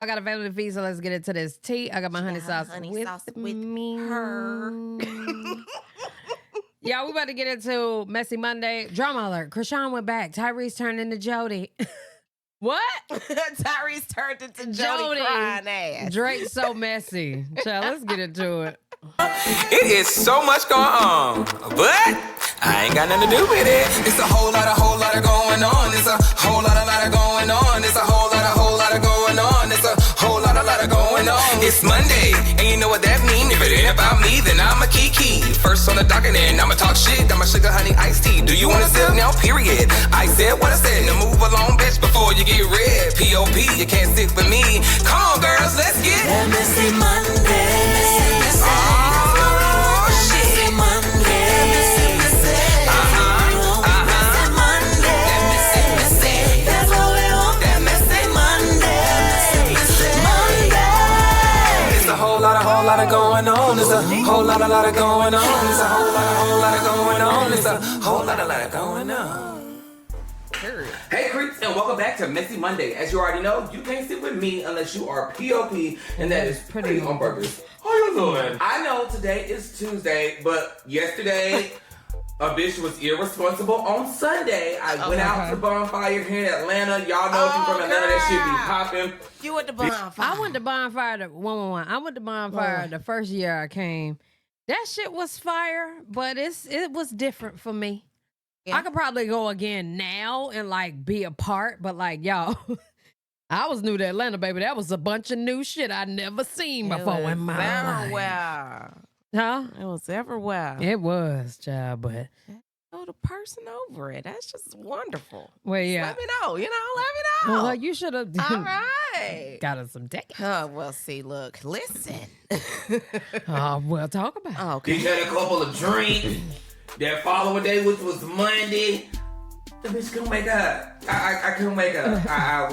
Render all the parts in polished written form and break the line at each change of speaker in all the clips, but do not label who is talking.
I got a family feast, so let's get into this tea. I got my honey sauce with me.
Her.
Yeah, we about to get into Messy Monday. Drama alert. Chrisean went back. Tyrese turned into Jody. What?
Tyrese turned into Jody crying ass.
Drake's so messy. Child, let's get into it.
It is so much going on, but I ain't got nothing to do with it. It's a whole lot of going on. It's a whole lot of going on. It's a whole lot of going on. It's a whole lot of going on. It's Monday, and you know what that mean. If it ain't about me, then I'm a kiki. First on the docket, and I'ma talk shit. I'm a sugar honey iced tea. Do you wanna sip now? Period. I said what I said. Now move along, bitch, before you get red. P.O.P. You can't sit with me. Come on, girls, let's get
that Messy Monday.
Whole lot of going on. It's a whole lot of going on. It's a whole lot of going on. It's a whole lot of going on. Hey creeps, and welcome back to Messy Monday. As you already know, you can't sit with me unless you are POP, and that is pretty on purpose. How you doing? I know today is Tuesday, but yesterday a bitch was irresponsible. On Sunday, I went out to Bonfire here in Atlanta. Y'all know if you from Atlanta, that shit be popping.
You went to Bonfire.
I went to Bonfire the 111. I went to Bonfire the first year I came. That shit was fire, but it was different for me. Yeah. I could probably go again now and like be a part, but like y'all, I was new to Atlanta, baby. That was a bunch of new shit I never seen before in my life.
Wow.
Huh?
It was everywhere.
It was, child, but
oh, the person over it. That's just wonderful.
Well, yeah.
Let me know. Let me know.
Well, you should have
All right.
got us some tickets.
Oh, well, see, look, listen.
We'll talk about it.
Okay.
He had a couple of drinks. That following day, which was Monday, the bitch couldn't wake up. I couldn't wake up. I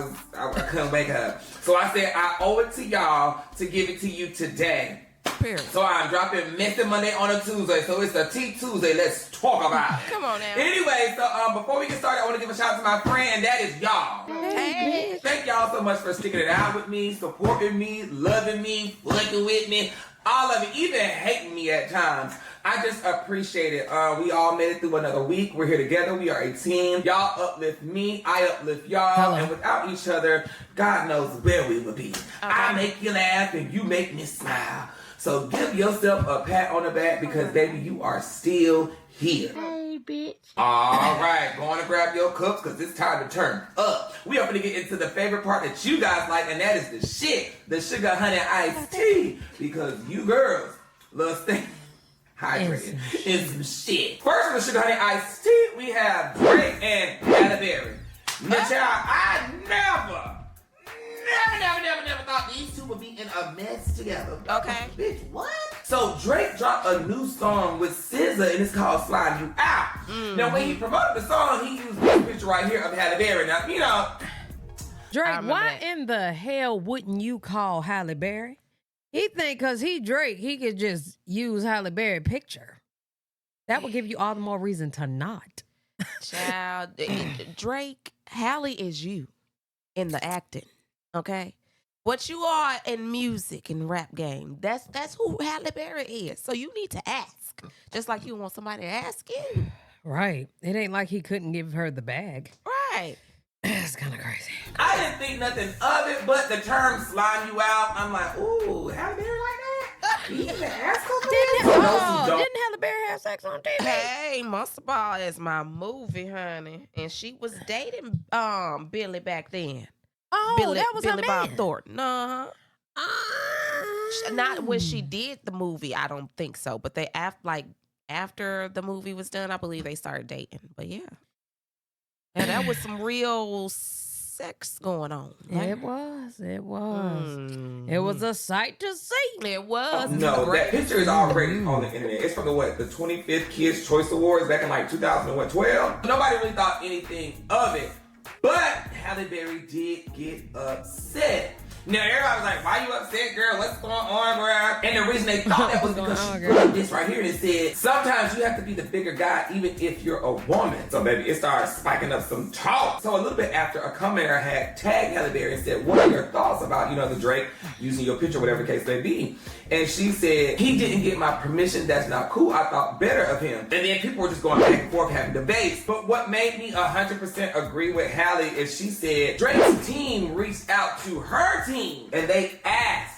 couldn't wake up. So I said, I owe it to y'all to give it to you today.
Period.
So I'm dropping Messy Monday on a Tuesday. So it's a Tea Tuesday. Let's talk about it.
Come on now.
Anyway, so before we get started, I want to give a shout out to my friend, and that is y'all.
Hey.
Thank y'all so much for sticking it out with me, supporting me, loving me, fucking with me, all of it, even hating me at times. I just appreciate it. We all made it through another week. We're here together. We are a team. Y'all uplift me. I uplift y'all.
Hello.
And without each other, God knows where we would be.
Okay.
I make you laugh and you make me smile. So give yourself a pat on the back because, baby, you are still here.
Hey, bitch.
All right, go on and grab your cups because it's time to turn up. We are going to get into the favorite part that you guys like, and that is the shit, the sugar honey iced tea, because you girls love staying hydrated in some shit. First on the sugar honey iced tea, we have Drake and Halle Berry. Now, child, I never thought these two would be in a mess together.
Okay.
Bitch, what? So Drake dropped a new song with SZA and it's called Slide You Out. Now when he promoted the song, he used this picture right here of Halle Berry. Now, you know.
Drake, why in the hell wouldn't you call Halle Berry? He think because he Drake, he could just use Halle Berry picture. That would give you all the more reason to not.
Child, Drake, Halle is you in the acting. Okay, what you are in music and rap game, that's who Halle Berry is. So you need to ask, just like you want somebody to ask you.
Right. It ain't like he couldn't give her the bag.
Right.
It's kind of crazy.
I didn't think nothing of it, but the term slime you out, I'm like, ooh, Halle Berry like that? You even ask her for this?
Didn't Halle Berry have sex on TV?
Hey, Monster Ball is my movie, honey, and she was dating Billy back then.
Oh, that was
Billy
her
Bob
man.
Thornton. Not when she did the movie, I don't think so. But they after the movie was done, I believe they started dating. But yeah, and that was some real sex going on. Like,
It was. It was a sight to see.
It was.
No, that picture is already on the internet. It's from the 25th Kids' Choice Awards back in like 2012. Nobody really thought anything of it. But Halle Berry did get upset. Now everybody was like, why you upset, girl? What's going on, bro? And the reason they thought that was because she put this right here and said, sometimes you have to be the bigger guy even if you're a woman. So baby, it started spiking up some talk. So a little bit after, a commenter had tagged Halle Berry and said, what are your thoughts about, the Drake using your picture, whatever the case may be? And she said, he didn't get my permission, that's not cool. I thought better of him. And then people were just going back and forth having debates. But what made me 100% agree with Halle is she said, Drake's team reached out to her team and they asked,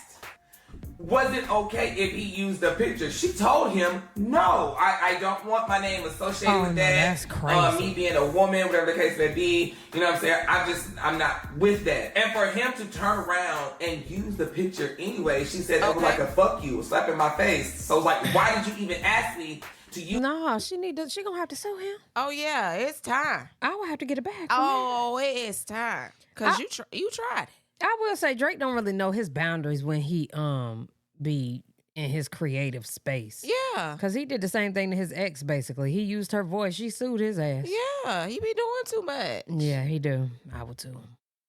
was it okay if he used the picture? She told him, no, I don't want my name associated with that.
That's crazy.
Me being a woman, whatever the case may be, you know what I'm saying? I'm not with that. And for him to turn around and use the picture anyway, she said it was like a fuck you, a slap in my face. So like, why did you even ask me to use?
No, she gonna have to sue him.
Oh yeah, it's time.
I will have to get it back.
Oh, it's time. Cause you tried it.
I will say Drake don't really know his boundaries when he be in his creative space.
Yeah.
Cause he did the same thing to his ex basically. He used her voice. She sued his ass.
Yeah, he be doing too much.
Yeah, he do. I would too.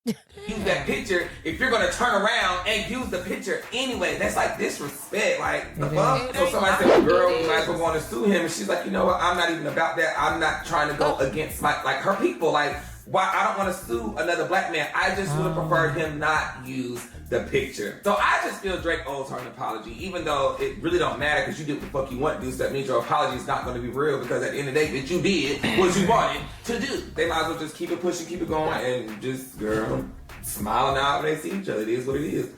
Use that picture if you're gonna turn around and use the picture anyway. That's like disrespect. Like the fuck. So somebody said, "Girl, we might as well want to sue him," and she's like, "You know what? I'm not even about that. I'm not trying to go against her people. Like, why? I don't want to sue another black man. I just would have preferred him not use the picture." So I just feel Drake owes her an apology, even though it really don't matter because you did what the fuck you want to do. So that means your apology is not going to be real because at the end of the day, that you did what you wanted to do. They might as well just keep it pushing, keep it going, and just, girl, smiling out when they see each other. It is what it is.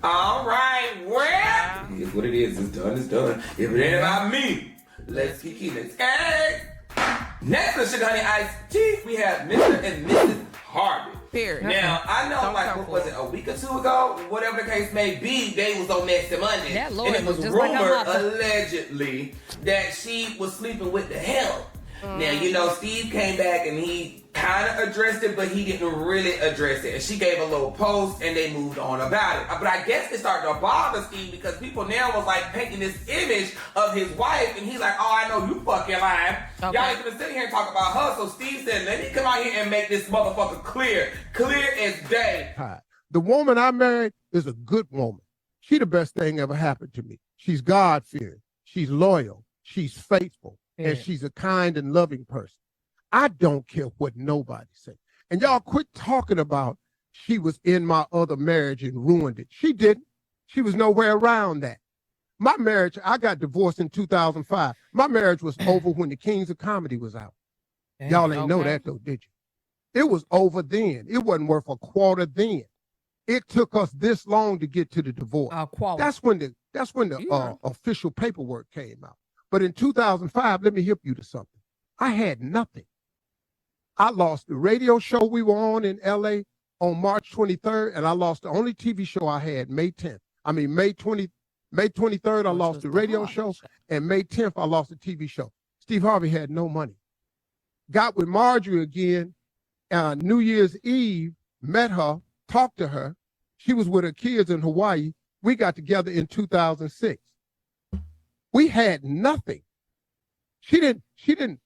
All right, well, it is what it is. It's done, it's done. If it ain't about me, let's keep it. Let's go. Next on Sugar Honey Ice Tea, we have Mr. and Mrs. Harvey.
Period.
Now, I know, what was it, a week or two ago? Whatever the case may be, they was on Next Monday.
That Lord
and it was
just
rumored,
like
allegedly, that she was sleeping with the hell. Now, Steve came back and he kind of addressed it, but he didn't really address it. And she gave a little post and they moved on about it. But I guess it started to bother Steve because people now was like painting this image of his wife and he's like, oh, I know you fucking lying.
Okay.
Y'all ain't gonna sit here and talk about her. So Steve said, let me come out here and make this motherfucker clear as day.
Hi. The woman I married is a good woman. She the best thing ever happened to me. She's God-fearing. She's loyal. She's faithful. And she's a kind and loving person. I don't care what nobody says. And y'all quit talking about she was in my other marriage and ruined it. She didn't. She was nowhere around that. My marriage, I got divorced in 2005. My marriage was over when the Kings of Comedy was out. Y'all ain't know that though, did you? It was over then. It wasn't worth a quarter then. It took us this long to get to the divorce. That's when the official paperwork came out. But in 2005, let me hip you to something. I had nothing. I lost the radio show we were on in LA on March 23rd, and I lost the only TV show I had May 10th. I mean, May 23rd, I lost the radio show, and May 10th, I lost the TV show. Steve Harvey had no money. Got with Marjorie again, New Year's Eve, met her, talked to her. She was with her kids in Hawaii. We got together in 2006. We had nothing. She didn't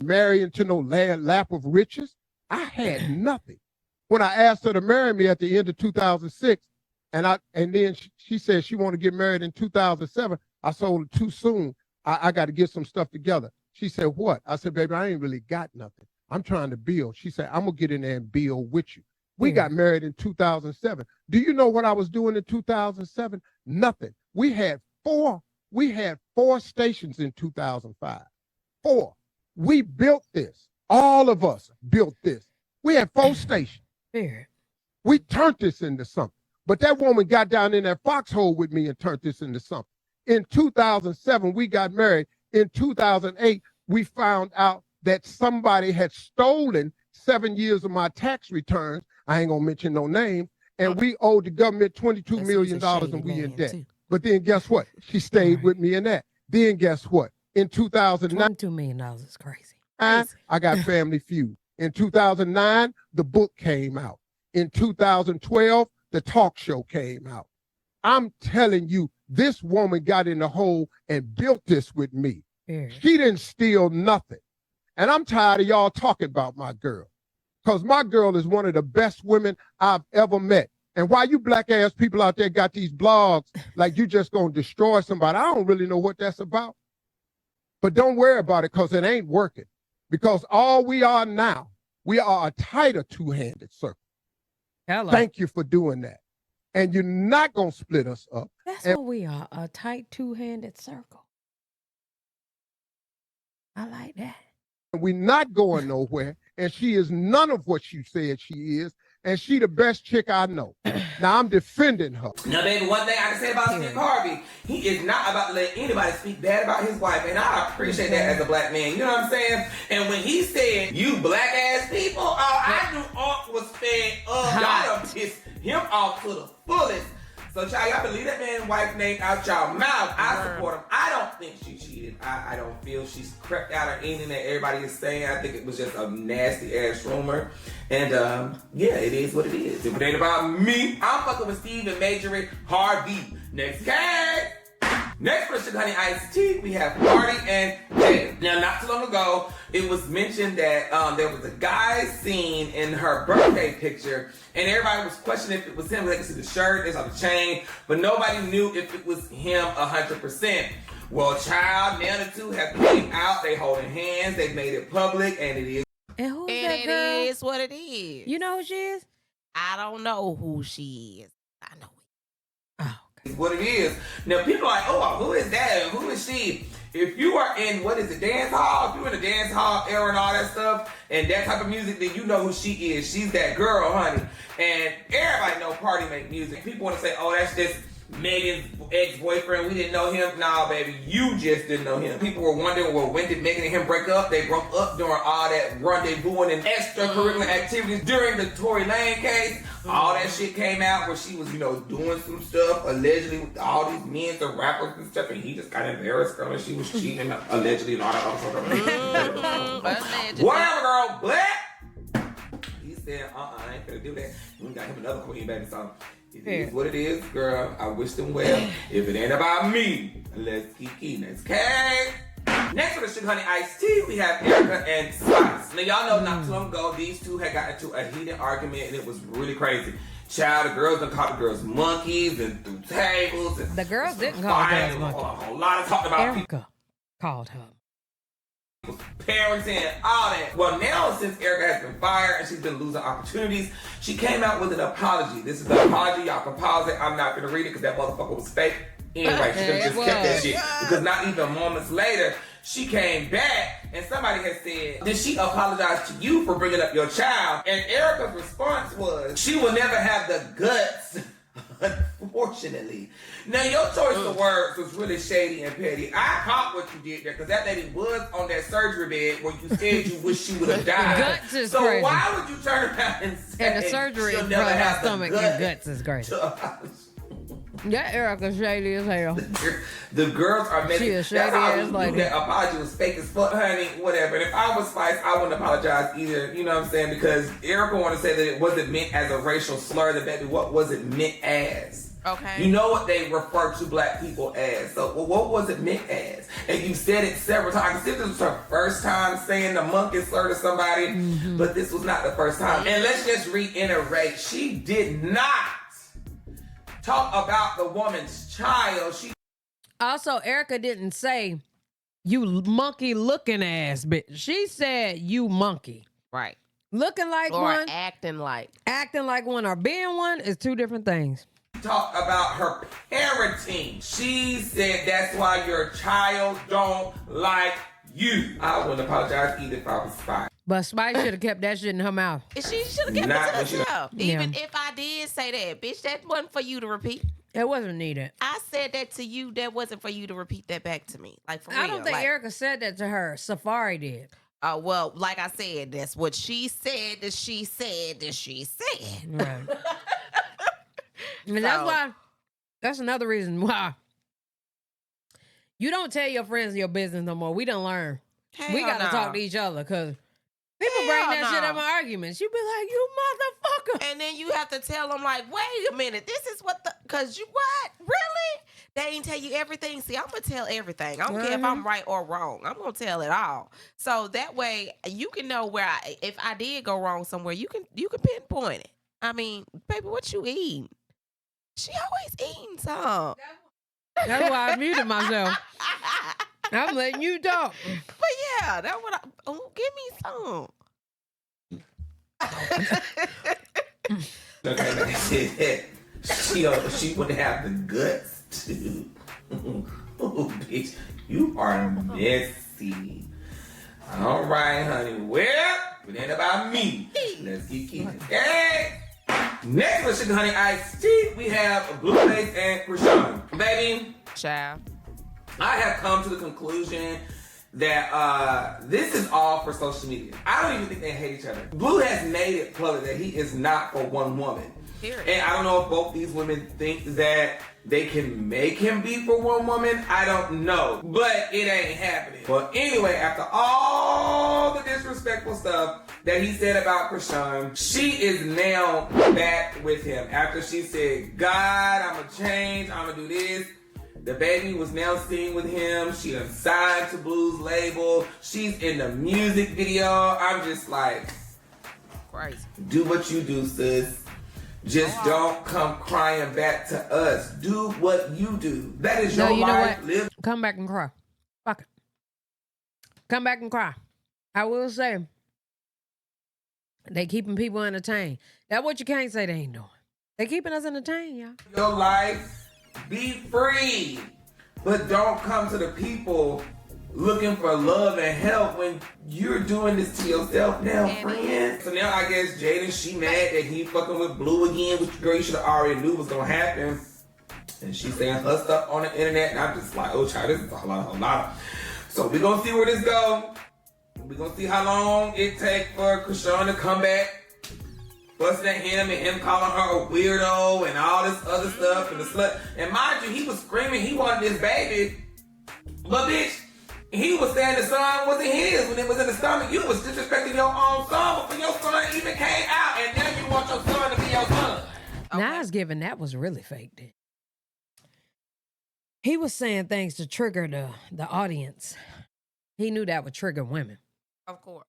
marry into no lap of riches. I had nothing. When I asked her to marry me at the end of 2006, and then she said she wanted to get married in 2007, I told her too soon. I got to get some stuff together. She said, what? I said, baby, I ain't really got nothing. I'm trying to build. She said, I'm going to get in there and build with you. We got married in 2007. Do you know what I was doing in 2007? Nothing. We had four stations in 2005. 4. We built this. All of us built this. We had 4 stations. We turned this into something. But that woman got down in that foxhole with me and turned this into something. In 2007, we got married. In 2008, we found out that somebody had stolen 7 years of my tax returns. I ain't gonna mention no names. And we owed the government $22 million and we in debt. But then guess what? She stayed with me in that. Then guess what? In 2009,
$22 million is crazy.
I got Family Feud. In 2009, the book came out. In 2012, the talk show came out. I'm telling you, this woman got in the hole and built this with me. She didn't steal nothing. And I'm tired of y'all talking about my girl. Because my girl is one of the best women I've ever met. And why you black ass people out there got these blogs like you just gonna destroy somebody? I don't really know what that's about. But don't worry about it because it ain't working. Because all we are now, we are a tighter two-handed circle.
Hello.
Thank you for doing that. And you're not gonna split us up.
That's what we are, a tight two-handed circle. I like that.
We're not going nowhere. And she is none of what you said she is. And she the best chick I know. Now I'm defending her.
Now, baby, one thing I can say about Steve Harvey, he is not about to let anybody speak bad about his wife, and I appreciate that as a black man. You know what I'm saying? And when he said, "You black ass people," I knew Unc was fed up. Y'all done pissed him off to the fullest. So, child, y'all believe that man's wife name out y'all mouth. I support him. I don't think she cheated. I don't feel she's crept out or anything that everybody is saying. I think it was just a nasty ass rumor. And yeah, it is what it is. If it ain't about me, I'm fucking with Steve and majoring Harvey. Next case. Next for Sugar Honey Iced Tea, we have Pardi and Jada. Now, not too long ago, it was mentioned that there was a guy seen in her birthday picture, and everybody was questioning if it was him. They could see the shirt, they saw the chain, but nobody knew if it was him 100%. Well, child, now the two have came out. They holding hands. They made it public, and it is.
And who's
And
that
it
girl?
is what it is.
You know who she is?
I don't know who she is. I know it.
Oh,
Is what it is. Now people are like, oh, who is that? Who is she? If you are in, what is it, dance hall? If you're in the dance hall era and all that stuff, and that type of music, then you know who she is. She's that girl, honey. And everybody know Pardi make music. People want to say, oh, that's just Megan's ex-boyfriend. We didn't know him. Nah, baby, you just didn't know him. People were wondering, well, when did Megan and him break up? They broke up during all that rendezvousing and extracurricular activities during the Tory Lane case. All that shit came out where she was, doing some stuff allegedly with all these men and rappers and stuff, and he just got embarrassed, girl, and she was cheating allegedly and all that other stuff. Whatever, girl, but he said, I ain't gonna do that. We got him another queen, baby, so it is what it is, girl. I wish them well. If it ain't about me, let's keep next case. Next for the Sugar Honey Iced Tea, we have Erica and Spice. Now, y'all know not too long ago, these two had gotten into a heated argument, and it was really crazy. Child, the girls done called the girls monkeys and threw tables. And
the girls didn't call the girls monkeys.
A whole lot of talking about
Erica called her.
Parents and all that. Well, now since Erica has been fired and she's been losing opportunities, she came out with an apology. This is the apology. Y'all can pause it. I'm not gonna read it because that motherfucker was fake. Anyway, she could have just kept that shit. Because not even moments later, she came back and somebody had said, did she apologize to you for bringing up your child? And Erica's response was, she will never have the guts, unfortunately. Now, your choice of words was really shady and petty. I caught what you did there because that lady was on that surgery bed where you said you wish she would have died.
Guts is
so
crazy.
Why would you turn around and say
And the surgery
she'll
in
never
front of her
have the
stomach and guts is crazy. Yeah, Erica shady as hell.
The girls are making.
She a shady
that's how
ass
we
lady.
knew that apology was fake as fuck, honey. Whatever. And if I was Spice, I wouldn't apologize either. You know what I'm saying? Because Erica wanted to say that it wasn't meant as a racial slur. That baby, what was it meant as?
Okay.
You know what they refer to black people as. So what was it meant as? And you said it several times. I can see this was her first time saying the monkey slur to somebody, but this was not the first time. And let's just reiterate, she did not talk about the woman's child. She
Also, Erica didn't say, you monkey looking ass bitch. She said, you monkey.
Right.
Looking like
Or
one,
acting like.
acting like one, or being one is two different things.
talked about her parenting. She said that's why your child don't like you. I wouldn't apologize either if I was Spice.
But Spice should have kept that shit in her mouth.
She should have kept
Not
it
when
to
she-
herself.
Yeah.
Even if I did say that, bitch, that wasn't for you to repeat.
It wasn't needed.
I said that to you. That wasn't for you to repeat that back to me. Like, for real.
I don't think
like,
Erica said that to her. Safari did.
well, like I said, that's what she said that she said that she said.
Right. And that's why, that's another reason why you don't tell your friends your business no more. We done learn.
Hell
We got to
no.
talk to each other because people
Hell
bring that shit
no.
up in arguments. You be like, you motherfucker.
And then you have to tell them, like, wait a minute, this is what the, because you what? Really? They ain't tell you everything. See, I'm going to tell everything. I don't care if I'm right or wrong. I'm going to tell it all. So that way you can know where if I did go wrong somewhere, you can pinpoint it. I mean, baby, what you eating? She always eating some.
That's why I muted myself. I'm letting you talk.
But yeah, that's what give me some.
Okay, like I said, she would have the guts to. Oh, bitch, you are messy. All right, honey. Well, it ain't about me. Let's keep it. Hey! Next with Sugar Honey Iced Tea, we have Blueface and Chrisean. Baby,
Child.
I have come to the conclusion that this is all for social media. I don't even think they hate each other. Blue has made it public that he is not for one woman.
Period.
And I don't know if both these women think that they can make him be for one woman. I don't know. But it ain't happening. But anyway, after all the disrespectful stuff that he said about Chrisean, she is now back with him. After she said, God, I'm going to change. I'm going to do this. The baby was now seen with him. She done signed to Blue's label. She's in the music video. I'm just like,
Crazy.
Do what you do, sis. Just don't come crying back to us. Do what you do. That is your life. Live.
Come back and cry. Fuck it. Come back and cry. I will say, they keeping people entertained. That's what you can't say they ain't doing. They keeping us entertained, y'all.
Your life. Be free. But don't come to the people looking for love and help when you're doing this to yourself now, friend. So now I guess Jaidyn, she mad that he fucking with Blue again, which girl you should have already knew was gonna happen. And she's saying her stuff on the internet, and I'm just like, oh child, this is a whole lot. So we're gonna see where this goes. We're gonna see how long it takes for Chrisean to come back, busting at him and him calling her a weirdo and all this other stuff and the slut. And mind you, he was screaming he wanted this baby, but bitch, he was saying the son wasn't his when it was in the stomach. You was disrespecting your own son before your son even came out, and now you want your son to be your son.
Okay. Now it's given that was really fake. Then he was saying things to trigger the audience. He knew that would trigger women.
Of course.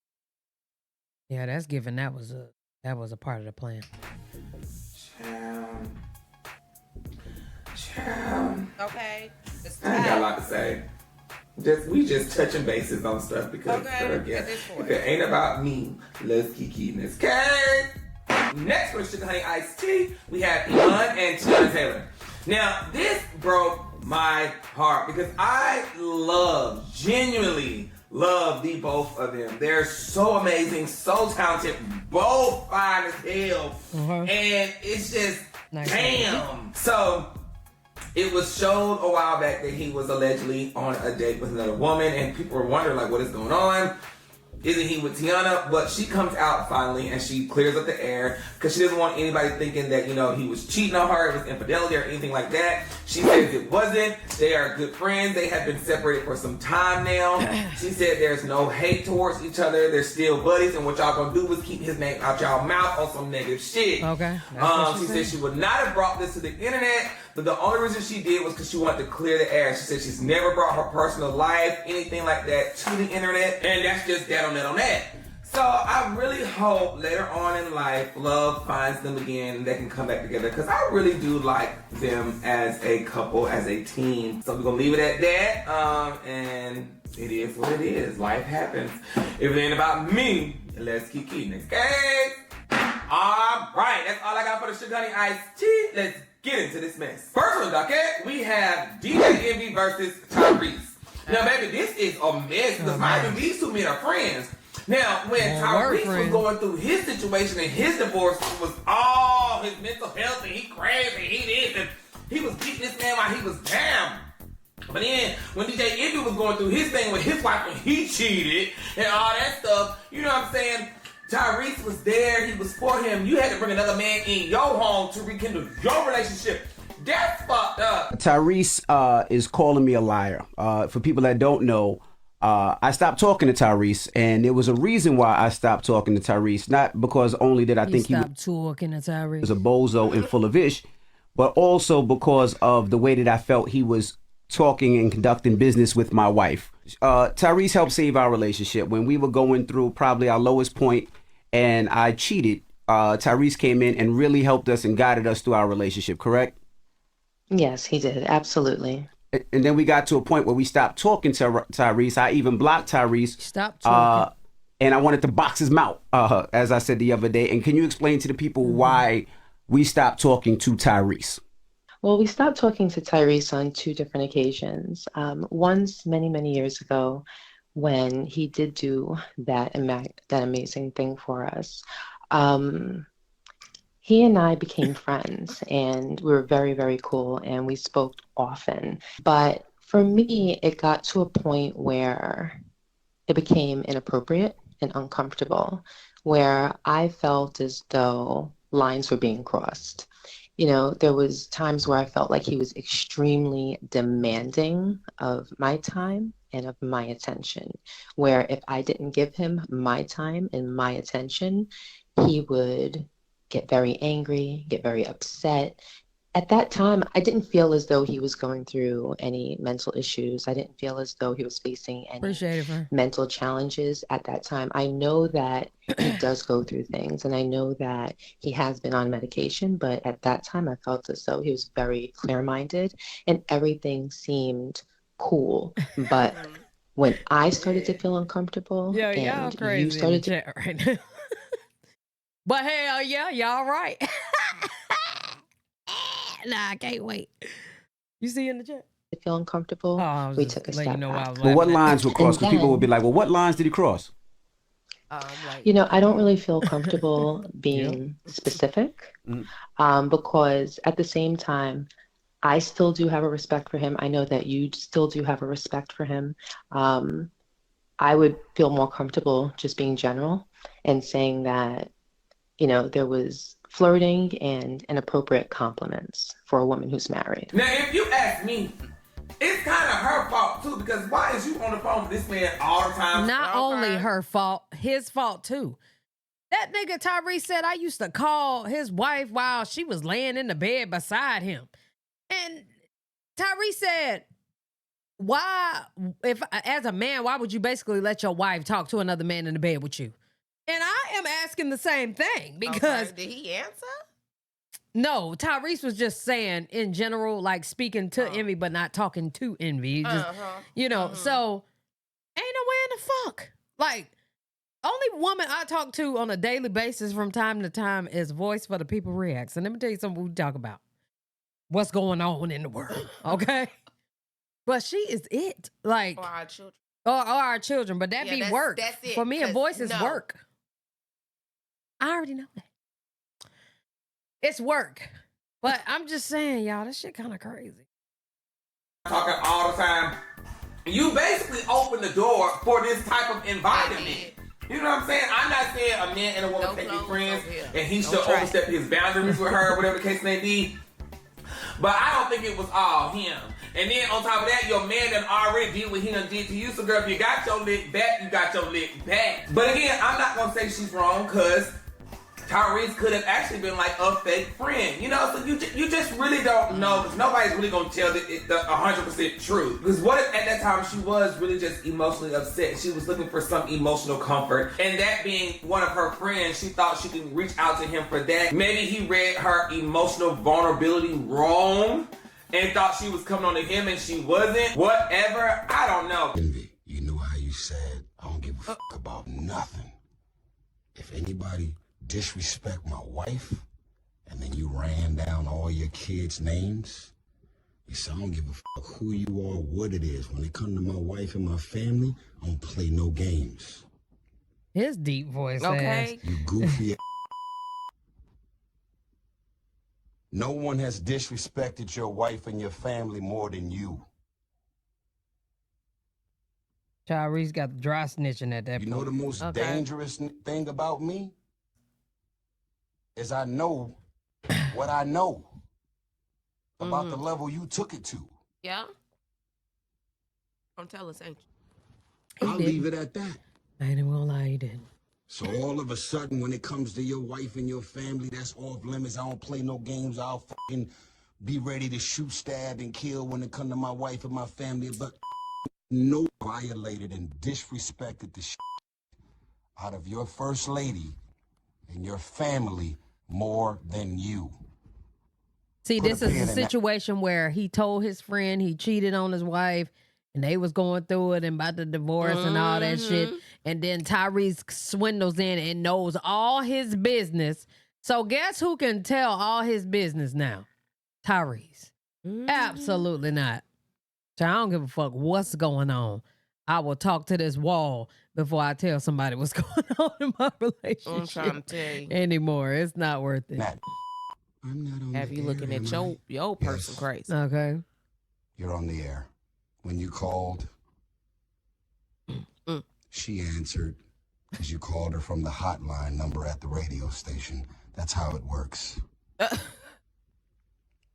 Yeah, that's given that was a part of the plan.
Child.
Okay.
I ain't got a lot to say. We just touching bases on stuff because if it ain't about me, let's keep keeping this. Okay. Next for Sugar Honey Iced Tea, we have Iamzoie and Teyana Taylor. Now, this broke my heart because I genuinely love the both of them. They're so amazing, so talented, both fine as hell. And it's just, damn. So, it was shown a while back that he was allegedly on a date with another woman, and people were wondering, like, what is going on? Isn't he with Teyana? But she comes out finally, and she clears up the air, because she doesn't want anybody thinking that, you know, he was cheating on her, it was infidelity or anything like that. She says it wasn't. They are good friends. They have been separated for some time now. She said there's no hate towards each other. They're still buddies, and what y'all gonna do is keep his name out y'all mouth on some negative shit.
Okay.
She said she would not have brought this to the internet, but the only reason she did was because she wanted to clear the air. She said she's never brought her personal life, anything like that, to the internet, and that's just that on that. So I really hope later on in life, love finds them again and they can come back together, because I really do like them as a couple, as a team. So we're gonna leave it at that. And it is what it is. Life happens. If it ain't about me, let's keep keeping it. Okay. All right, that's all I got for the Sugar Honey Iced Tea. Let's get into this mess. First one, okay, we have DJ Envy versus Tyrese. Now, baby, this is a mess because these two men are friends. Now, when Tyrese was going through his situation and his divorce, it was all his mental health, and he crazy, and he this, and he was beating this man while he was down. But then, when DJ Envy was going through his thing with his wife and he cheated and all that stuff, you know what I'm saying? Tyrese was there, he was for him. You had to bring another man in your home to rekindle your relationship. That's fucked up.
Tyrese is calling me a liar. For people that don't know, I stopped talking to Tyrese, and there was a reason why I stopped talking to Tyrese. Not because only did I think he was a bozo and full of ish, but also because of the way that I felt he was talking and conducting business with my wife. Tyrese helped save our relationship when we were going through probably our lowest point, and I cheated Tyrese came in and really helped us and guided us through our relationship, correct?
Yes, he did. Absolutely.
And then we got to a point where we stopped talking to Tyrese. I even blocked Tyrese.
Stop talking.
And I wanted to box his mouth, as I said the other day. And can you explain to the people why we stopped talking to Tyrese?
Well, we stopped talking to Tyrese on 2 different occasions. Once many, many years ago, when he did do that amazing thing for us. He and I became friends, and we were very, very cool, and we spoke often. But for me, it got to a point where it became inappropriate and uncomfortable, where I felt as though lines were being crossed. You know, there was times where I felt like he was extremely demanding of my time and of my attention, where if I didn't give him my time and my attention, he would get very angry, get very upset. At that time, I didn't feel as though he was going through any mental issues. I didn't feel as though he was facing any mental challenges at that time. I know that he does go through things, and I know that he has been on medication, but at that time I felt as though he was very clear-minded and everything seemed cool. But when I started to feel uncomfortable and you started to...
right now. But hell yeah, y'all right. Nah, I can't wait. You see in the chat?
To feel uncomfortable, we took a step back.
Well, what lines were crossed? Because people would be like, well, what lines did he cross?
You know, I don't really feel comfortable being specific because at the same time, I still do have a respect for him. I know that you still do have a respect for him. I would feel more comfortable just being general and saying that, you know, there was flirting and inappropriate compliments for a woman who's married.
Now, if you ask me, it's kind of her fault too, because why is you on the phone with this man all the time?
Not only her fault, his fault too. That nigga Tyrese said I used to call his wife while she was laying in the bed beside him. And Tyrese said, why, if as a man, why would you basically let your wife talk to another man in the bed with you? And I am asking the same thing because...
Did he answer?
No, Tyrese was just saying in general, like speaking to Envy, but not talking to Envy. Just, you know, so ain't no way in the fuck. Like, only woman I talk to on a daily basis from time to time is Voice for the People Reacts. And let me tell you something we talk about. What's going on in the world, okay? But she is it. Like...
Or our children.
Or our children, but that be work.
That's it.
For me, a Voice is work. I already know that. It's work. But I'm just saying, y'all, this shit kind of crazy.
Talking all the time. You basically open the door for this type of environment. You know what I'm saying? I'm not saying a man and a woman can't be friends and he should overstep his boundaries with her, whatever the case may be. But I don't think it was all him. And then on top of that, your man done already did what he done did to you. So girl, if you got your lick back, you got your lick back. But again, I'm not gonna say she's wrong because Tyrese could have actually been like a fake friend, you know? So you just really don't know because nobody's really gonna tell the 100% truth. Because what if at that time she was really just emotionally upset? She was looking for some emotional comfort. And that being one of her friends, she thought she could reach out to him for that. Maybe he read her emotional vulnerability wrong and thought she was coming on to him and she wasn't. Whatever, I don't know.
Envy, you know how you said, I don't give a fuck about nothing. If anybody disrespect my wife, and then you ran down all your kids' names, you said, I don't give a fuck who you are, what it is. When it comes to my wife and my family, I don't play no games.
His deep voice
Okay.
You goofy No one has disrespected your wife and your family more than you.
Tyrese got the dry snitching at that point.
You know the most dangerous thing about me? Is I know what I know about the level you took it to.
Yeah. Don't tell us, ain't you?
I'll leave it at that.
I ain't even gonna lie, he didn't.
So all of a sudden, when it comes to your wife and your family, that's off limits. I don't play no games. I'll fucking be ready to shoot, stab, and kill when it comes to my wife and my family. But no violated and disrespected the shit out of your first lady and your family more than you.
See,
Put
this
a
is
pin
a
in that.
situation where he told his friend he cheated on his wife and they was going through it and about the divorce and all that shit. And then Tyrese swindles in and knows all his business. So guess who can tell all his business now? Tyrese. Absolutely not. So I don't give a fuck what's going on. I will talk to this wall before I tell somebody what's going on in my relationship.
I'm trying to tell you.
Anymore. It's not worth it.
Matt, I'm not on
Have
the
you
air,
looking at
am I?
your person
Yes.
crazy?
Okay.
You're on the air. When you called, she answered because you called her from the hotline number at the radio station. That's how it works.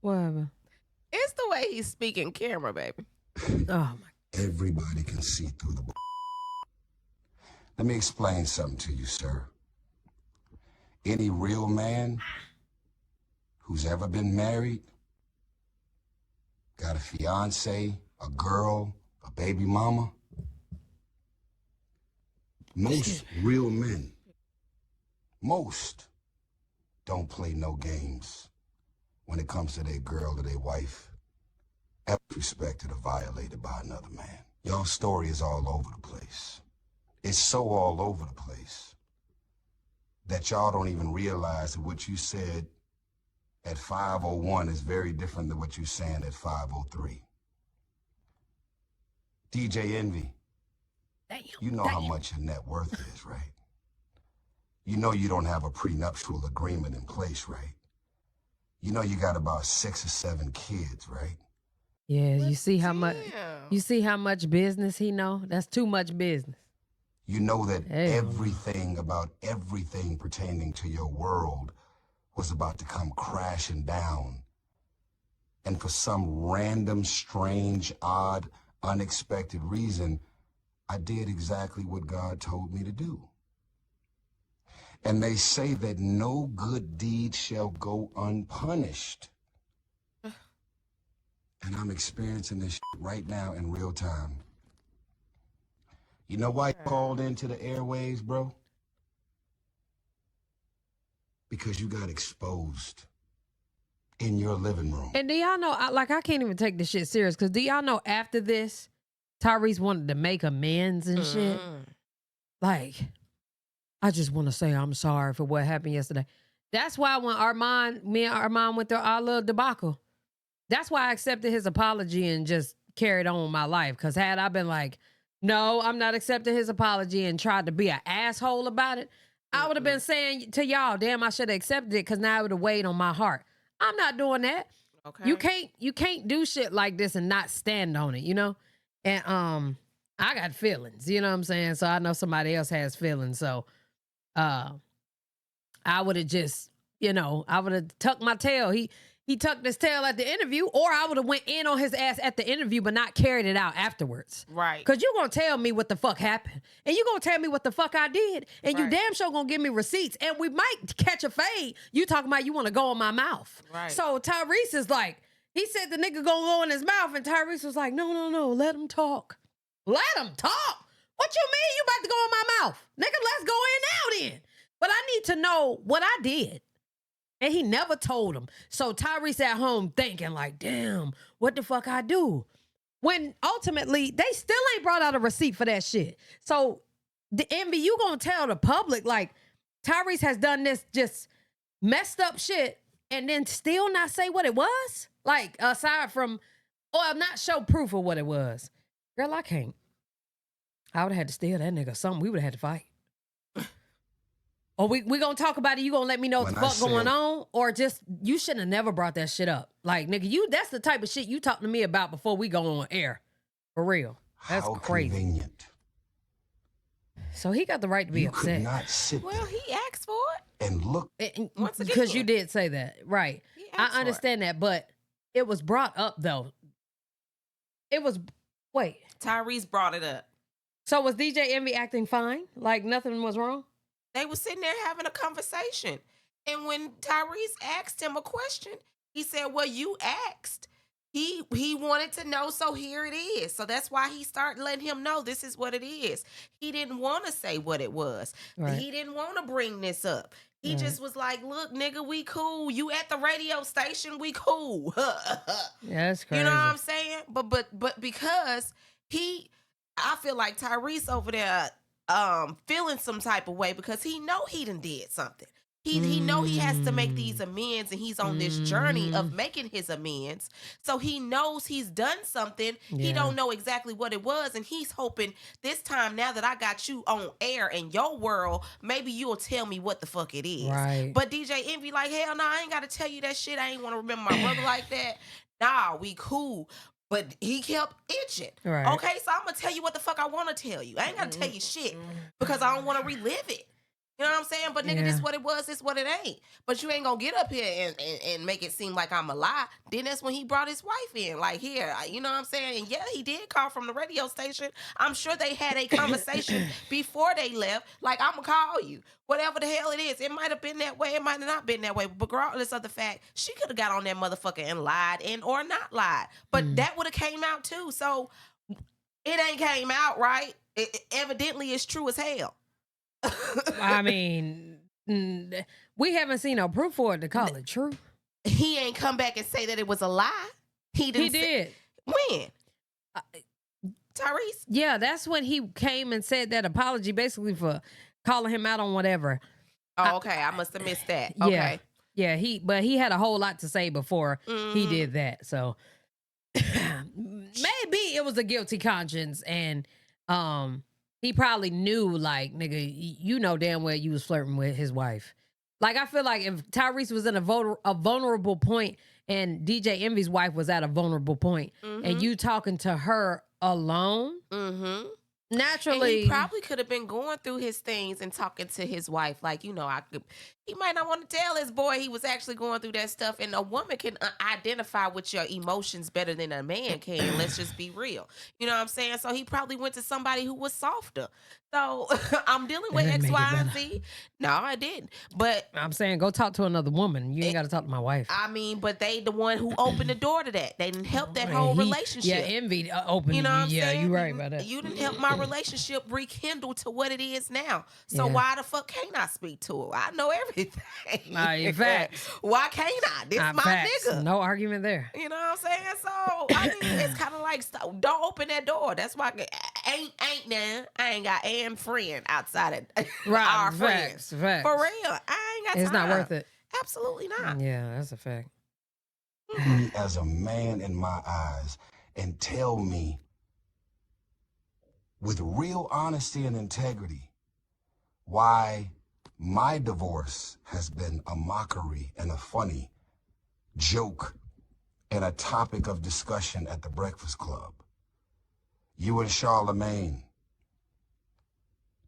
Whatever.
It's the way he's speaking camera, baby.
Oh my.
Everybody can see through the. Let me explain something to you, sir. Any real man who's ever been married, got a fiance, a girl, a baby mama, most real men, most don't play no games when it comes to their girl or their wife, ever respected or violated by another man. Y'all story is all over the place. It's so all over the place that y'all don't even realize that what you said at 5:01 is very different than what you're saying at 5:03. DJ Envy, you know how much your net worth is, right? You know you don't have a prenuptial agreement in place, right? You know you got about 6 or 7 kids, right?
Yeah, you see how much
Damn.
you see how much business he know? That's too much business.
You know that
Hell.
everything about everything pertaining to your world was about to come crashing down. And for some random, strange, odd, unexpected reason, I did exactly what God told me to do. And they say that no good deed shall go unpunished. And I'm experiencing this shit right now in real time. You know why you called into the airwaves, bro? Because you got exposed in your living room.
And do y'all know, I can't even take this shit serious because do y'all know after this, Tyrese wanted to make amends and shit? Like, I just want to say I'm sorry for what happened yesterday. That's why when me and Armand went through our little debacle, that's why I accepted his apology and just carried on with my life. Because had I been like, no, I'm not accepting his apology and tried to be an asshole about it, I would have been saying to y'all, damn, I should have accepted it because now it would have weighed on my heart. I'm not doing that.
Okay.
You can't do shit like this and not stand on it, you know? And I got feelings, you know what I'm saying? So I know somebody else has feelings. So I would have just, I would have tucked my tail. He tucked his tail at the interview, or I would have went in on his ass at the interview, but not carried it out afterwards.
Right.
Because you're going to tell me what the fuck happened. And you're going to tell me what the fuck I did. And you damn sure going to give me receipts. And we might catch a fade. You talking about you want to go in my mouth.
Right.
So Tyrese is like, he said the nigga going to go in his mouth. And Tyrese was like, no, let him talk. Let him talk? What you mean you about to go in my mouth? Nigga, let's go in now then. But I need to know what I did. And he never told him. So Tyrese at home thinking like, damn, what the fuck I do? When ultimately, they still ain't brought out a receipt for that shit. So the Envy, you gonna tell the public like Tyrese has done this just messed up shit and then still not say what it was? Like aside from, or not show proof of what it was. Girl, I can't. I would have had to steal that nigga something. We would have had to fight. Or we gonna talk about it, you gonna let me know what the fuck going on? Or just, you shouldn't have never brought that shit up. Like, nigga, that's the type of shit you talk to me about before we go on air. For real. That's crazy.
Convenient.
So he got the right to be upset.
Could not sit
Well, he asked for it.
and look.
Once again,
Because you did say that. Right. I understand that, but it was brought up, though. It was, wait.
Tyrese brought it up.
So was DJ Envy acting fine? Like nothing was wrong?
They were sitting there having a conversation. And when Tyrese asked him a question, he said, well, you asked. he wanted to know, so here it is. So that's why he started letting him know this is what it is. He didn't want to say what it was. Right. He didn't want to bring this up. He just was like, look, nigga, we cool. You at the radio station, we cool.
Yeah, that's crazy.
You know what I'm saying? But because I feel like Tyrese over there feeling some type of way because he know he done did something. He know he has to make these amends, and he's on this journey of making his amends. So he knows he's done something. Yeah. He don't know exactly what it was, and he's hoping this time, now that I got you on air in your world, maybe you'll tell me what the fuck it is. Right. But DJ Envy like, hell no, I ain't got to tell you that shit. I ain't want to remember my brother like that. Nah, we cool. But he kept itching. Right. Okay, so I'm going to tell you what the fuck I want to tell you. I ain't got to tell you shit because I don't want to relive it. You know what I'm saying? But nigga, this what it was, this what it ain't. But you ain't gonna get up here and make it seem like I'm a lie. Then that's when he brought his wife in. Like, here, you know what I'm saying? And yeah, he did call from the radio station. I'm sure they had a conversation before they left. Like, I'm gonna call you. Whatever the hell it is. It might have been that way. It might have not been that way. But regardless of the fact, she could have got on that motherfucker and lied or not lied. But that would have came out too. So it ain't came out, right? It evidently is true as hell.
I mean, we haven't seen no proof for it to call it true.
He ain't come back and say that it was a lie. He did. When? Tyrese?
Yeah, that's when he came and said that apology, basically for calling him out on whatever.
Oh, okay. I must have missed that. Okay.
Yeah, he had a whole lot to say before he did that. So maybe it was a guilty conscience, and he probably knew, like, nigga, you know damn well you was flirting with his wife. Like, I feel like if Tyrese was in a vulnerable point and DJ Envy's wife was at a vulnerable point and you talking to her alone, naturally.
And he probably could have been going through his things and talking to his wife. Like, you know, he might not want to tell his boy he was actually going through that stuff. And a woman can identify with your emotions better than a man can. Let's just be real. You know what I'm saying? So he probably went to somebody who was softer. So I'm dealing with X, Y, and Z. No, I didn't. But
I'm saying go talk to another woman. You ain't got to talk to my wife.
I mean, but they the one who opened the door to that. They didn't help that whole relationship.
Yeah, Envy opened. You know what I'm saying? You're right about that.
You didn't help my relationship rekindle to what it is now. So why the fuck can't I speak to her? I know everything.
Facts.
Why can't I? This is my
facts.
nigga.
No argument there.
You know what I'm saying? So I mean, it's kind of like, don't open that door. That's why ain't now. I ain't got a friend outside of our friends.
Facts.
For real, I ain't got time.
It's not worth it.
Absolutely not.
Yeah, that's a fact.
Me as a man in my eyes and tell me with real honesty and integrity why my divorce has been a mockery and a funny joke and a topic of discussion at the Breakfast Club. You and Charlemagne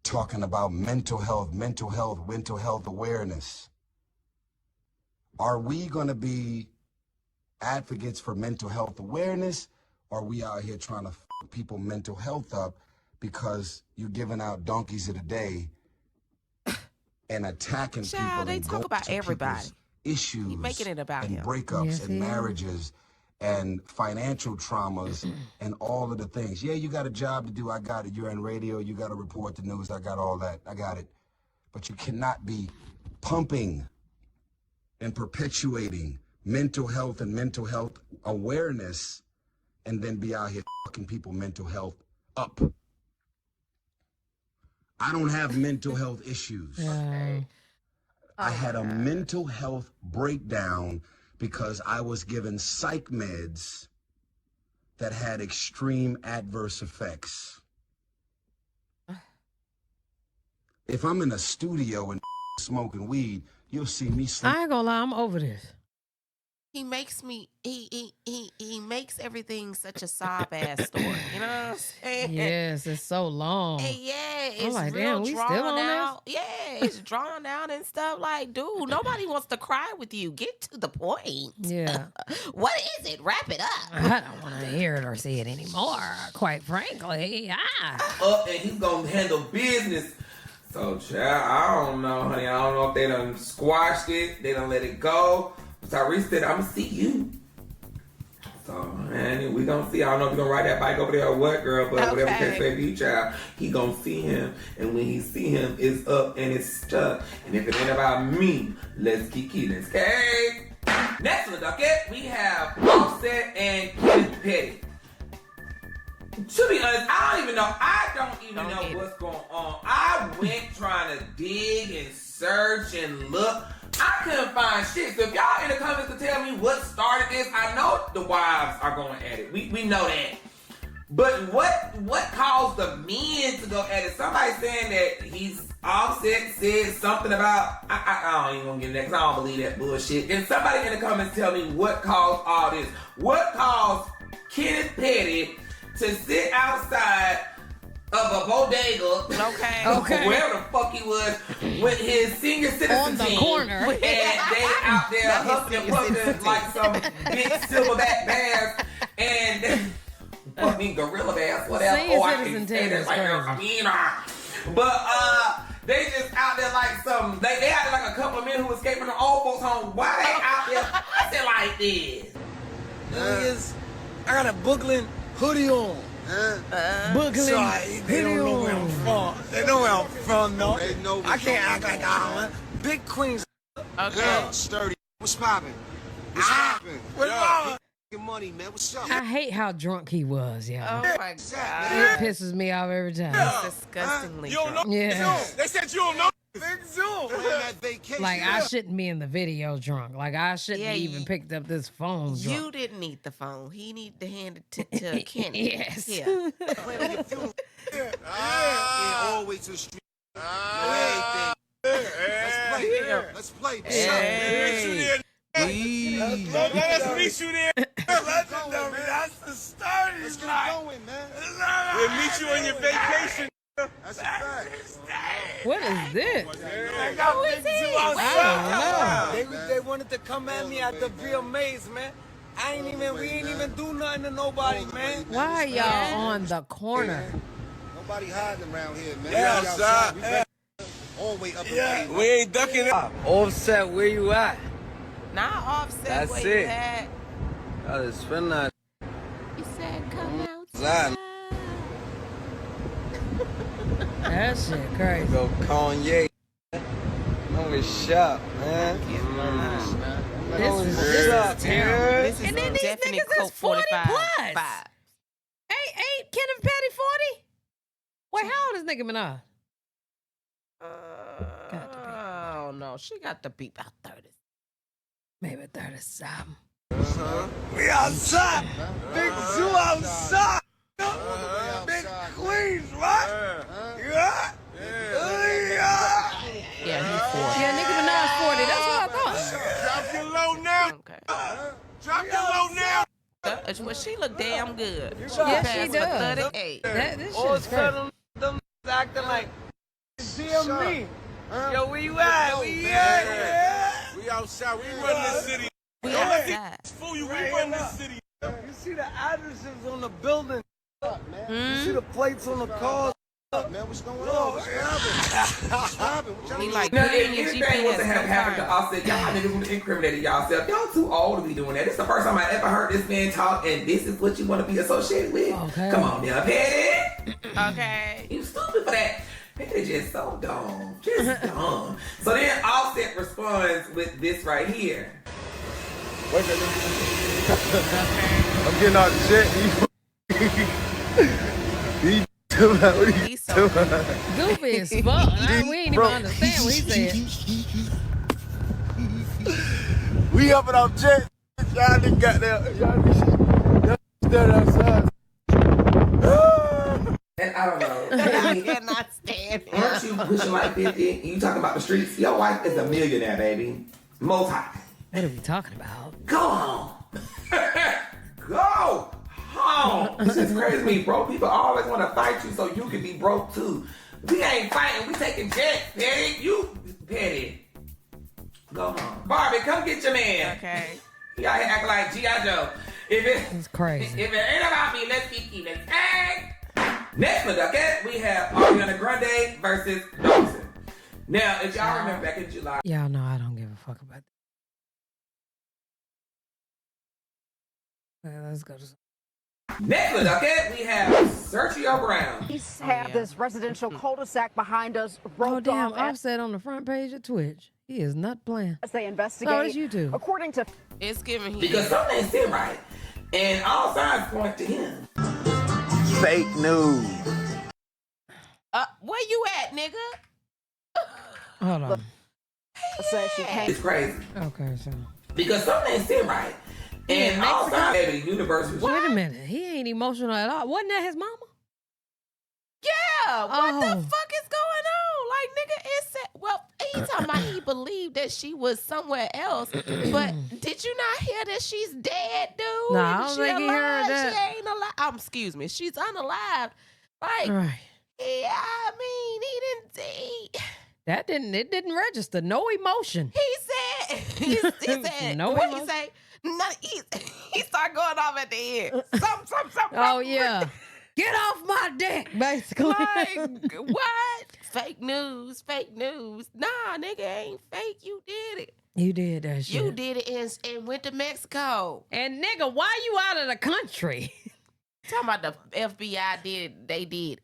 talking about mental health awareness. Are we going to be advocates for mental health awareness, or are we out here trying to f people mental health up because you're giving out donkeys of the day and attacking people?
They talk about everybody.
Issues,
making it about
and
him.
breakups and marriages and financial traumas and all of the things. Yeah, you got a job to do. I got it. You're in radio. You got to report the news. I got all that. I got it. But you cannot be pumping and perpetuating mental health and mental health awareness and then be out here fucking people mental health up. I don't have mental health issues. Okay. I had a mental health breakdown because I was given psych meds that had extreme adverse effects. If I'm in a studio and smoking weed, you'll see me sleep.
I ain't gonna lie, I'm over this.
He makes me, he makes everything such a sob ass story. You know what I'm saying?
Yes, it's so long.
And yeah, it's
like,
real
damn, we
drawn
still on
out. Yeah, it's drawn out and stuff. Like, dude, nobody wants to cry with you. Get to the point.
Yeah.
What is it? Wrap it up.
I don't want to hear it or see it anymore, quite frankly.
And he's going to handle business. So, child, I don't know, honey. I don't know if they done squashed it. They done let it go. Tyrese said, I'm going to see you. So, man, we gonna see. I don't know if you're gonna ride that bike over there or what, girl, but whatever case may be, child, he gonna see him. And when he see him, it's up and it's stuck. And if it ain't about me, let's keep killing. Okay? Next on the docket, we have Offset and Kenneth Petty. To be honest, I don't even know what's going on. I went trying to dig and search and look. I couldn't find shit. So if y'all in the comments can tell me what started this, I know the wives are going at it. We know that. But what caused the men to go at it? Somebody saying that he's Offset said something about, I don't even gonna get into that because I don't believe that bullshit. And somebody in the comments tell me what caused all this. What caused Kenneth Petty to sit outside of a bodega, wherever the fuck he was, with his senior citizen
on the
team,
corner,
and they out there huffing and puffing like some big silverback bears and fucking gorilla bears, whatever.
Senior
I
citizen
can say
team
that
is
like but they just out there like some. They had like a couple of men who escaped from the old folks' home. Why they out there acting like this?
I got a Brooklyn hoodie on. Brooklyn
They don't know where I'm from. They know where I'm from, though.
I can't act like I don't. Big Queens.
Okay. Sturdy. What's poppin'? What's poppin'?
What's wrong?
Money, man. What's up?
I hate how drunk he was,
Oh
y'all.
my God.
It pisses me off every time.
Disgustingly
You don't know.
drunk.
Yeah.
They said you don't know.
Big Zoom.
Like, I shouldn't be in the video drunk. Like, I shouldn't have even picked up this phone drunk.
You didn't need the phone. He needed to hand it to Kenneth.
Yes.
Yeah.
All the way to the street. Let's play.
Hey.
Let's meet you there.
Legendary. That's the starting.
Let's get it going, man.
We'll meet you on your vacation.
That's a fact.
What is this?
I got Big Zoo outside. They wanted to come at me at the VMAs, man. We ain't even do nothing to nobody, man.
Why are y'all on the corner?
Nobody hiding around here, man.
Yeah, outside.
All the way up in
We ain't ducking it.
Offset, where you at?
Not Offset.
That's
where
it.
You at.
I just spend that.
He said, "Come outside."
That shit crazy.
Go Kanye. I'm a shop, man.
This is terrible.
This is
And then these
definite
niggas is
Coke
40
45
plus.
vibes.
Ain't Kenneth Petty 40? Wait, how old is Nicki Minaj?
Oh no, she got to be about 30.
Maybe 37.
We outside. Big Zoo outside. Big Queens, right? Yeah.
Yeah, he's 40.
Yeah, Nicki Minaj 40. That's what I thought.
Drop your low now.
Okay.
Drop your low now.
Well, she look damn good.
Yeah, she
passed
does.
for 38.
This
All
shit's
of a
crazy.
sudden, them acting like DMV. Yo, where you at? We at?
We outside. We run this city.
We outside.
Fool you. We run this city.
You see the addresses on the building. You see the plates on the cars.
Man, what's going on? What's happening?
We like
Now,
putting
if
your
anything was to
GPS
have happened to
confirmed.
Offset, y'all niggas would have incriminated y'allself. Y'all too old to be doing that. This is the first time I ever heard this man talk, and this is what you want to be associated with?
Okay.
Come on now, Petty.
Okay.
You stupid for that. Petty just so dumb. Just dumb. So then Offset responds with this right here.
I'm getting out the jet.
He's so
Goofy as fuck. We ain't even understand what he said.
We up in our jet. Y'all done got there. Y'all stood outside.
And I don't know.
I cannot stand it.
Aren't you pushing like 50? You talking about the streets? Your wife is a millionaire, baby. Multi.
What are we talking about?
Go home. Go home. This is crazy to me. Broke people always want to fight you so you can be broke too. We ain't fighting. We taking jets, Petty. You, Petty. Go home. Barbie, come get your man.
Okay.
He out here acting like G.I. Joe.
It's crazy.
If it ain't about me, let's keep eating. Hey! Next on the docket, we have Ariana Grande versus Dawson. Now, if y'all remember back in July.
Y'all know I don't give a fuck about that. Let's go.
Next, okay, we have Sergio Brown.
Police have this residential cul-de-sac behind us roped
Oh, damn.
off
Offset on the front page of Twitch. He is not playing.
as they investigate.
Oh, it's YouTube.
According to
It's giving him.
Because something ain't sit right. And all signs point to him.
Fake news.
Where you at, nigga?
Hold on.
says she can't.
It's crazy.
Okay, so.
Because something ain't sit right. And all signs, baby, the universe was.
Wait a minute. He ain't emotional at all. Wasn't that his mama?
Yeah. What the
Oh.
fuck is going on? Like, nigga, it's well, he talking about he believed that she was somewhere else. But did you not hear that she's dead, dude?
No, I don't
She
think he heard
alive.
that.
She ain't alive. Excuse me. She's unalive. Like,
Right.
yeah, I mean,
It didn't register. No emotion.
he said,
No
what
emotion.
he say? No, he started going off at the end. Some.
Oh, yeah. Get off my dick, basically.
Like, what? Fake news. Nah, nigga, ain't fake. You did it.
You did that shit.
You did it and went to Mexico.
And nigga, why you out of the country?
Talking about the FBI they did.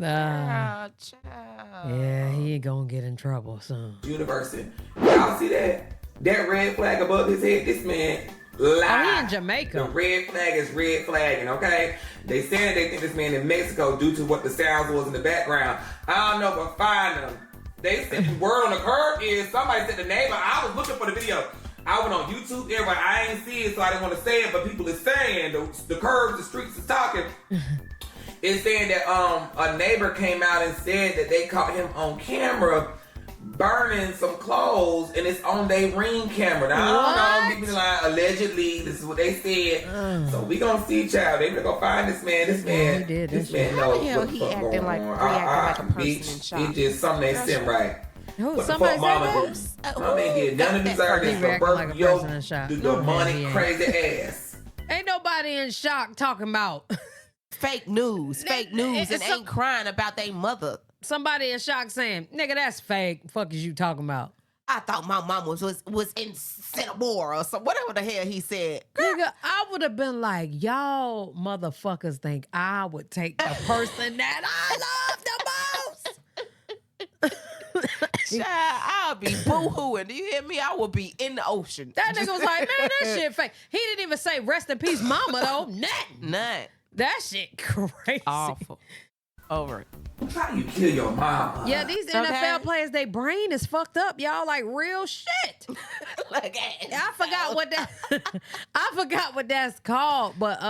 Child.
Child.
Yeah, he ain't gonna get in trouble, son.
University. Y'all see that? That red flag above his head, this man lied.
Oh, he in Jamaica.
The red flag is red flagging, okay? They said they think this man in Mexico due to what the sounds was in the background. I don't know, but find them. They said the word on the curb is somebody said the neighbor. I was looking for the video. I went on YouTube, everybody. I ain't see it, so I didn't want to say it, but people is saying the curbs, the streets is talking. It's saying that a neighbor came out and said that they caught him on camera burning some clothes, and it's on their Ring camera. Now, I don't know, people lie, allegedly, this is what they said. So we gonna see, child. They gonna find this man. This man knows what the fuck going on.
Like a person in shock.
It just something ain't sitting right.
Who?
What the
Somebody
fuck mama
said
do? Mama ain't getting none of these artists
He
for
reacting
birth
like a
your
person in shock.
demonic
No, he
crazy ass.
Ain't nobody in shock talking about
fake news, and ain't crying about their mother.
Somebody in shock saying, nigga, that's fake. Fuck is you talking about?
I thought my mom was in Cinnamore or some whatever the hell he said.
Nigga, I would have been like, y'all motherfuckers think I would take the person that I love the most.
Child, I'll be boo-hooing. Do you hear me? I will be in the ocean.
That nigga was like, man, that shit fake. He didn't even say rest in peace, mama, though.
Nothing.
That shit crazy.
Awful. Over it.
How you kill your mama?
Yeah, these NFL players, their brain is fucked up, y'all. Like real shit. I forgot what that's called, but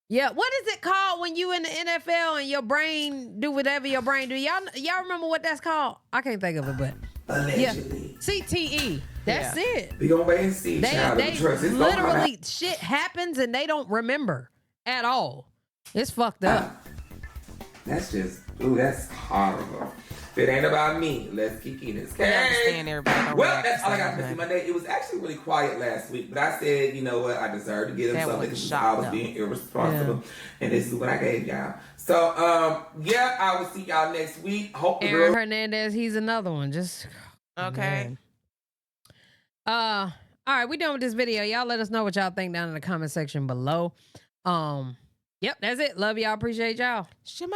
yeah, what is it called when you in the NFL and your brain do whatever your brain do? Y'all remember what that's called? I can't think of it, but
allegedly.
Yeah, CTE. That's it.
We gonna wait and see.
They literally shit happens and they don't remember at all. It's fucked up.
That's just, that's horrible. If it ain't about me, let's kick in this case. Well, that's all I got for Monday. It was actually really quiet last week, but I said, you know what, I deserve to give them something because I was being irresponsible, and this is what I gave y'all. So, yeah, I will see y'all next week. Hope the
Aaron Hernandez, he's another one. Just
okay.
All right, we done with this video. Y'all let us know what y'all think down in the comment section below. Yep, that's it. Love y'all. Appreciate y'all.
Shemaine.